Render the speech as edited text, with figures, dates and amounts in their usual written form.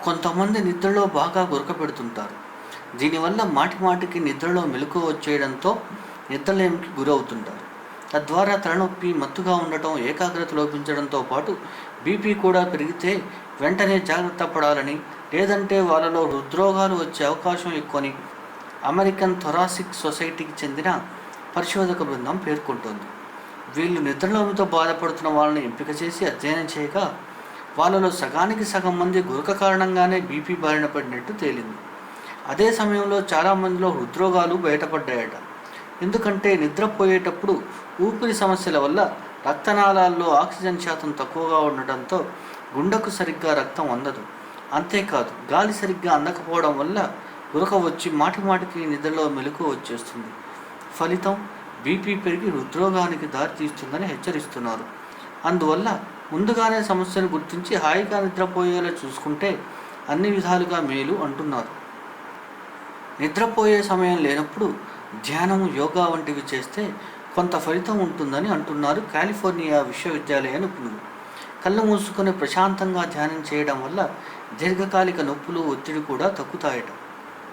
కొంతమంది నిద్రలో బాగా గురకపెడుతుంటారు. దీనివల్ల మాటిమాటికి నిద్రలో మెలకువ వచ్చేయడంతో నిద్రలేమికి గురవుతుంటారు. తద్వారా తలనొప్పి, మత్తుగా ఉండటం, ఏకాగ్రత లోపించడంతో పాటు బీపీ కూడా పెరిగితే వెంటనే జాగ్రత్త పడాలని, లేదంటే వాళ్ళలో హృద్రోగాలు వచ్చే అవకాశం ఎక్కువని అమెరికన్ థొరాసిక్ సొసైటీకి చెందిన పరిశోధక బృందం పేర్కొంటోంది. వీళ్ళు నిద్రలోమితో బాధపడుతున్న వాళ్ళని ఎంపిక చేసి అధ్యయనం చేయగా వాళ్ళలో సగానికి సగం మంది గురక కారణంగానే బీపీ బారిన పడినట్టు తేలింది. అదే సమయంలో చాలామందిలో హృద్రోగాలు బయటపడ్డాయట. ఎందుకంటే నిద్రపోయేటప్పుడు ఊపిరి సమస్యల వల్ల రక్తనాళాల్లో ఆక్సిజన్ శాతం తక్కువగా ఉండటంతో గుండెకు సరిగ్గా రక్తం అందదు. అంతేకాదు, గాలి సరిగ్గా అందకపోవడం వల్ల గురక వచ్చి మాటిమాటికి నిద్రలో మెలకువ వచ్చేస్తుంది. ఫలితం బీపీ పెరిగి హృద్రోగానికి దారితీస్తుందని హెచ్చరిస్తున్నారు. అందువల్ల ముందుగానే సమస్యను గుర్తించి హాయిగా నిద్రపోయేలా చూసుకుంటే అన్ని విధాలుగా మేలు అంటున్నారు. నిద్రపోయే సమయం లేనప్పుడు ధ్యానం, యోగా వంటివి చేస్తే కొంత ఫలితం ఉంటుందని అంటున్నారు కాలిఫోర్నియా విశ్వవిద్యాలయ నిపుణులు. కళ్ళు మూసుకొని ప్రశాంతంగా ధ్యానం చేయడం వల్ల దీర్ఘకాలిక నొప్పులు, ఒత్తిడి కూడా తగ్గుతాయట.